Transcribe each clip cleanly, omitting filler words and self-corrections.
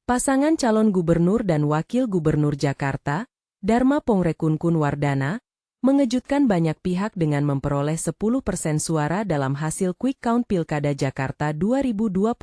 Pasangan calon gubernur dan wakil gubernur Jakarta, Dharma Pongrekunkunwardana, mengejutkan banyak pihak dengan memperoleh 10% suara dalam hasil quick count Pilkada Jakarta 2024.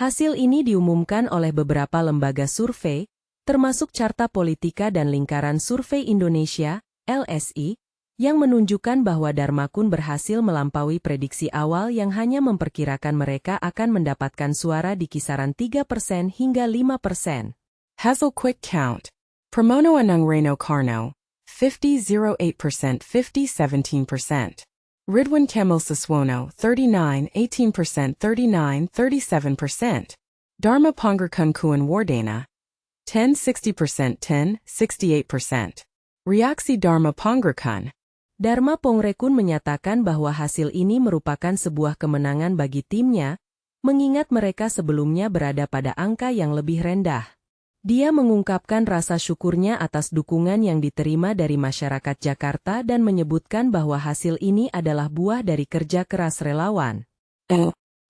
Hasil ini diumumkan oleh beberapa lembaga survei, termasuk Carta Politika dan Lingkaran Survei Indonesia, LSI, yang menunjukkan bahwa Dharmakun berhasil melampaui prediksi awal yang hanya memperkirakan mereka akan mendapatkan suara di kisaran 3% hingga 5%. Hasil quick count. Pramono Anung Reno Karno, 50.08%, 50.17%. Ridwan Kamil Siswono, 39.18%, 39.37%. Dharma Pongrekunkunwardana, 10.60%, 10.68%. Reaksi Dharma Pongrekun. Dharma Pongrekun menyatakan bahwa hasil ini merupakan sebuah kemenangan bagi timnya, mengingat mereka sebelumnya berada pada angka yang lebih rendah. Dia mengungkapkan rasa syukurnya atas dukungan yang diterima dari masyarakat Jakarta dan menyebutkan bahwa hasil ini adalah buah dari kerja keras relawan.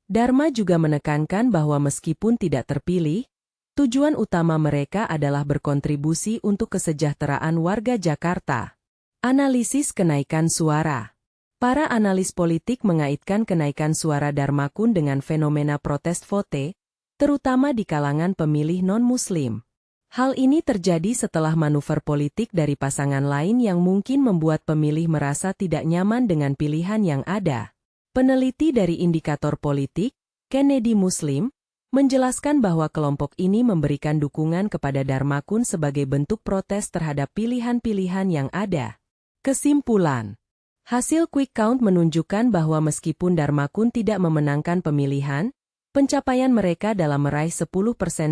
Dharma juga menekankan bahwa meskipun tidak terpilih, tujuan utama mereka adalah berkontribusi untuk kesejahteraan warga Jakarta. Analisis kenaikan suara. Para analis politik mengaitkan kenaikan suara Dharmakun dengan fenomena protes vote, terutama di kalangan pemilih non-Muslim. Hal ini terjadi setelah manuver politik dari pasangan lain yang mungkin membuat pemilih merasa tidak nyaman dengan pilihan yang ada. Peneliti dari indikator politik, Kennedy Muslim, menjelaskan bahwa kelompok ini memberikan dukungan kepada Dharmakun sebagai bentuk protes terhadap pilihan-pilihan yang ada. Kesimpulan. Hasil quick count menunjukkan bahwa meskipun Dharmakun tidak memenangkan pemilihan, pencapaian mereka dalam meraih 10%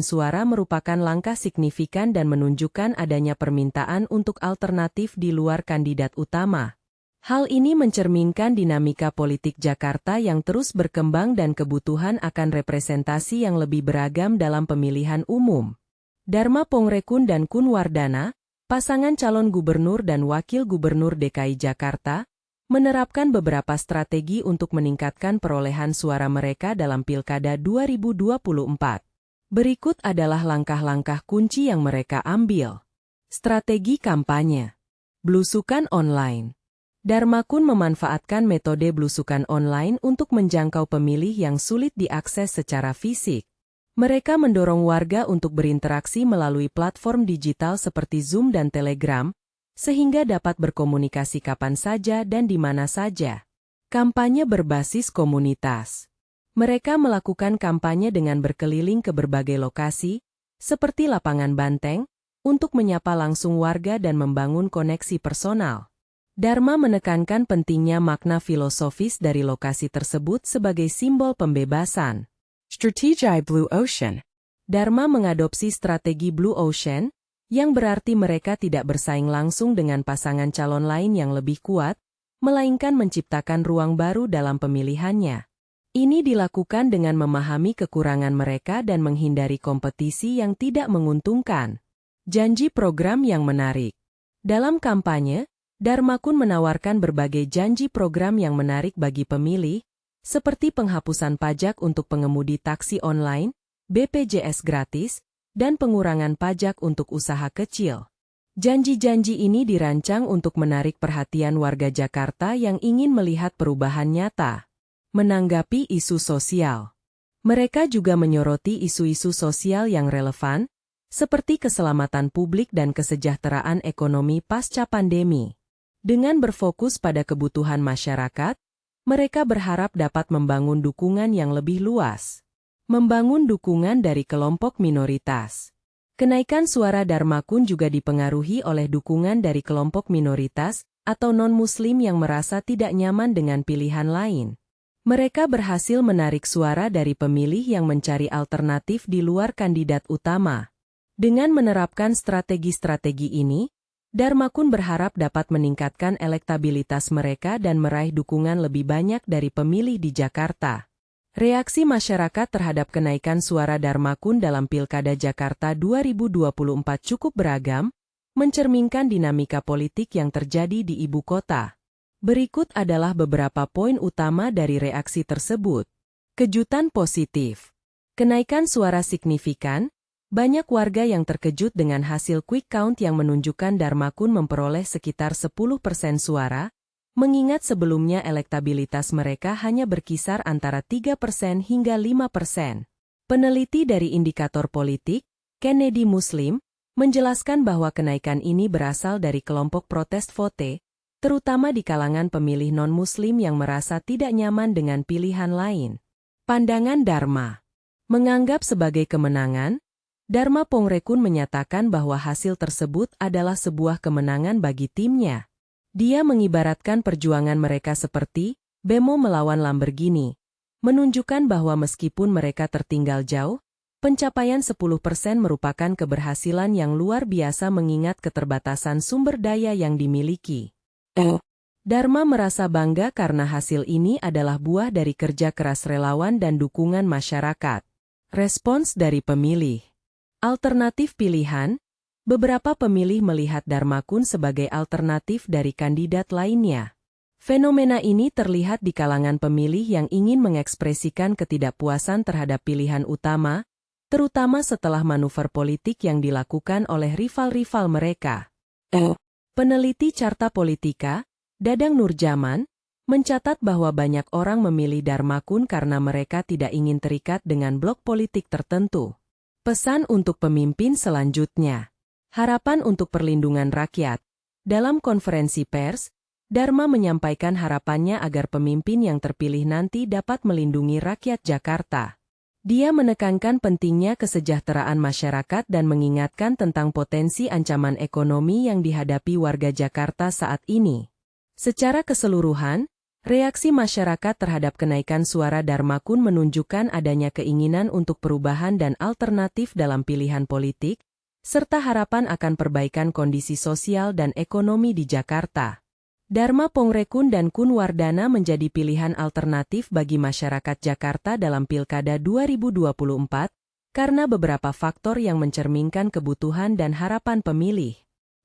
suara merupakan langkah signifikan dan menunjukkan adanya permintaan untuk alternatif di luar kandidat utama. Hal ini mencerminkan dinamika politik Jakarta yang terus berkembang dan kebutuhan akan representasi yang lebih beragam dalam pemilihan umum. Dharma Pongrekun dan Kunwardana, pasangan calon gubernur dan wakil gubernur DKI Jakarta, menerapkan beberapa strategi untuk meningkatkan perolehan suara mereka dalam Pilkada 2024. Berikut adalah langkah-langkah kunci yang mereka ambil. Strategi kampanye. Blusukan online. Dharmakun memanfaatkan metode blusukan online untuk menjangkau pemilih yang sulit diakses secara fisik. Mereka mendorong warga untuk berinteraksi melalui platform digital seperti Zoom dan Telegram, sehingga dapat berkomunikasi kapan saja dan di mana saja. Kampanye berbasis komunitas. Mereka melakukan kampanye dengan berkeliling ke berbagai lokasi, seperti lapangan banteng, untuk menyapa langsung warga dan membangun koneksi personal. Dharma menekankan pentingnya makna filosofis dari lokasi tersebut sebagai simbol pembebasan. Strategi Blue Ocean. Dharma mengadopsi strategi Blue Ocean, yang berarti mereka tidak bersaing langsung dengan pasangan calon lain yang lebih kuat, melainkan menciptakan ruang baru dalam pemilihannya. Ini dilakukan dengan memahami kekurangan mereka dan menghindari kompetisi yang tidak menguntungkan. Janji program yang menarik. Dalam kampanye, Dharmakun menawarkan berbagai janji program yang menarik bagi pemilih, seperti penghapusan pajak untuk pengemudi taksi online, BPJS gratis, dan pengurangan pajak untuk usaha kecil. Janji-janji ini dirancang untuk menarik perhatian warga Jakarta yang ingin melihat perubahan nyata. Menanggapi isu sosial. Mereka juga menyoroti isu-isu sosial yang relevan, seperti keselamatan publik dan kesejahteraan ekonomi pasca pandemi. Dengan berfokus pada kebutuhan masyarakat, mereka berharap dapat membangun dukungan yang lebih luas. Membangun dukungan dari kelompok minoritas. Kenaikan suara Dharmakun juga dipengaruhi oleh dukungan dari kelompok minoritas atau non-Muslim yang merasa tidak nyaman dengan pilihan lain. Mereka berhasil menarik suara dari pemilih yang mencari alternatif di luar kandidat utama. Dengan menerapkan strategi-strategi ini, Dharmakun berharap dapat meningkatkan elektabilitas mereka dan meraih dukungan lebih banyak dari pemilih di Jakarta. Reaksi masyarakat terhadap kenaikan suara Dharmakun dalam Pilkada Jakarta 2024 cukup beragam, mencerminkan dinamika politik yang terjadi di ibu kota. Berikut adalah beberapa poin utama dari reaksi tersebut. Kejutan positif. Kenaikan suara signifikan, Banyak warga yang terkejut dengan hasil quick count yang menunjukkan Dharmakun memperoleh sekitar 10% suara, mengingat sebelumnya elektabilitas mereka hanya berkisar antara 3% hingga 5%. Peneliti dari indikator politik, Kennedy Muslim, menjelaskan bahwa kenaikan ini berasal dari kelompok protes vote, terutama di kalangan pemilih non-Muslim yang merasa tidak nyaman dengan pilihan lain. Pandangan Dharma menganggap sebagai kemenangan, Dharma Pongrekun menyatakan bahwa hasil tersebut adalah sebuah kemenangan bagi timnya. Dia mengibaratkan perjuangan mereka seperti Bemo melawan Lamborghini, menunjukkan bahwa meskipun mereka tertinggal jauh, pencapaian 10% merupakan keberhasilan yang luar biasa mengingat keterbatasan sumber daya yang dimiliki. Dharma merasa bangga karena hasil ini adalah buah dari kerja keras relawan dan dukungan masyarakat. Respons dari pemilih. Alternatif pilihan, beberapa pemilih melihat Dharmakun sebagai alternatif dari kandidat lainnya. Fenomena ini terlihat di kalangan pemilih yang ingin mengekspresikan ketidakpuasan terhadap pilihan utama, terutama setelah manuver politik yang dilakukan oleh rival-rival mereka. Peneliti Carta Politika, Dadang Nurjaman, mencatat bahwa banyak orang memilih Dharmakun karena mereka tidak ingin terikat dengan blok politik tertentu. Pesan untuk pemimpin selanjutnya. Harapan untuk perlindungan rakyat. Dalam konferensi pers, Dharma menyampaikan harapannya agar pemimpin yang terpilih nanti dapat melindungi rakyat Jakarta. Dia menekankan pentingnya kesejahteraan masyarakat dan mengingatkan tentang potensi ancaman ekonomi yang dihadapi warga Jakarta saat ini. Secara keseluruhan, reaksi masyarakat terhadap kenaikan suara Dharmakun menunjukkan adanya keinginan untuk perubahan dan alternatif dalam pilihan politik, serta harapan akan perbaikan kondisi sosial dan ekonomi di Jakarta. Dharma Pongrekun dan Kun Wardana menjadi pilihan alternatif bagi masyarakat Jakarta dalam Pilkada 2024, karena beberapa faktor yang mencerminkan kebutuhan dan harapan pemilih.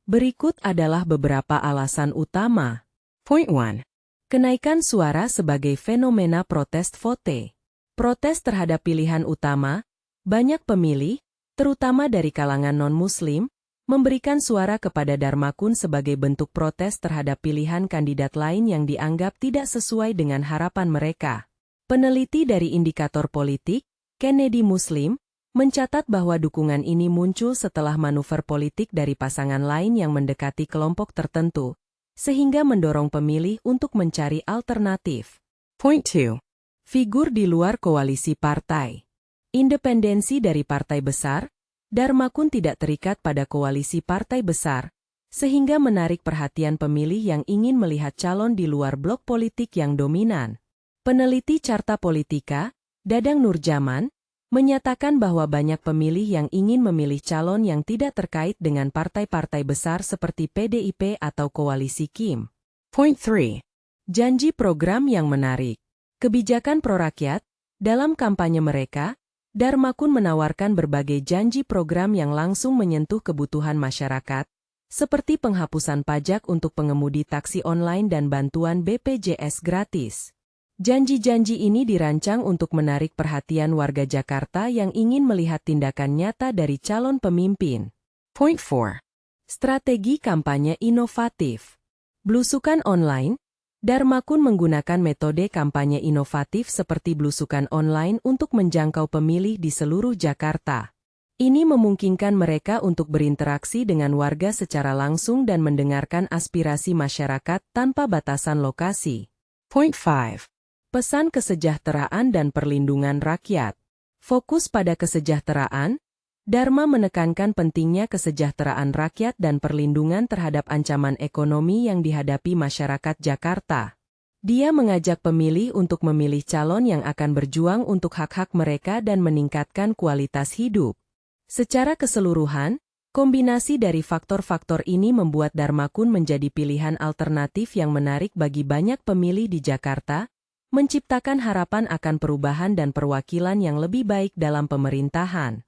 Berikut adalah beberapa alasan utama. Point 1. Kenaikan suara sebagai fenomena protes vote. Protes terhadap pilihan utama, banyak pemilih, terutama dari kalangan non-Muslim, memberikan suara kepada Dharmakun sebagai bentuk protes terhadap pilihan kandidat lain yang dianggap tidak sesuai dengan harapan mereka. Peneliti dari indikator politik, Kennedy Muslim, mencatat bahwa dukungan ini muncul setelah manuver politik dari pasangan lain yang mendekati kelompok tertentu, sehingga mendorong pemilih untuk mencari alternatif. Point 2. Figur di luar koalisi partai. Independensi dari partai besar, Dharmakun tidak terikat pada koalisi partai besar, sehingga menarik perhatian pemilih yang ingin melihat calon di luar blok politik yang dominan. Peneliti Carta Politika, Dadang Nurjaman, menyatakan bahwa banyak pemilih yang ingin memilih calon yang tidak terkait dengan partai-partai besar seperti PDIP atau koalisi Kim. Point 3. Janji program yang menarik. Kebijakan prorakyat, dalam kampanye mereka, Dharmakun menawarkan berbagai janji program yang langsung menyentuh kebutuhan masyarakat, seperti penghapusan pajak untuk pengemudi taksi online dan bantuan BPJS gratis. Janji-janji ini dirancang untuk menarik perhatian warga Jakarta yang ingin melihat tindakan nyata dari calon pemimpin. Point 4. Strategi kampanye inovatif. Blusukan online, Dharmakun menggunakan metode kampanye inovatif seperti blusukan online untuk menjangkau pemilih di seluruh Jakarta. Ini memungkinkan mereka untuk berinteraksi dengan warga secara langsung dan mendengarkan aspirasi masyarakat tanpa batasan lokasi. Point 5. Pesan kesejahteraan dan perlindungan rakyat. Fokus pada kesejahteraan, Dharma menekankan pentingnya kesejahteraan rakyat dan perlindungan terhadap ancaman ekonomi yang dihadapi masyarakat Jakarta. Dia mengajak pemilih untuk memilih calon yang akan berjuang untuk hak-hak mereka dan meningkatkan kualitas hidup. Secara keseluruhan, kombinasi dari faktor-faktor ini membuat Dharmakun menjadi pilihan alternatif yang menarik bagi banyak pemilih di Jakarta, menciptakan harapan akan perubahan dan perwakilan yang lebih baik dalam pemerintahan.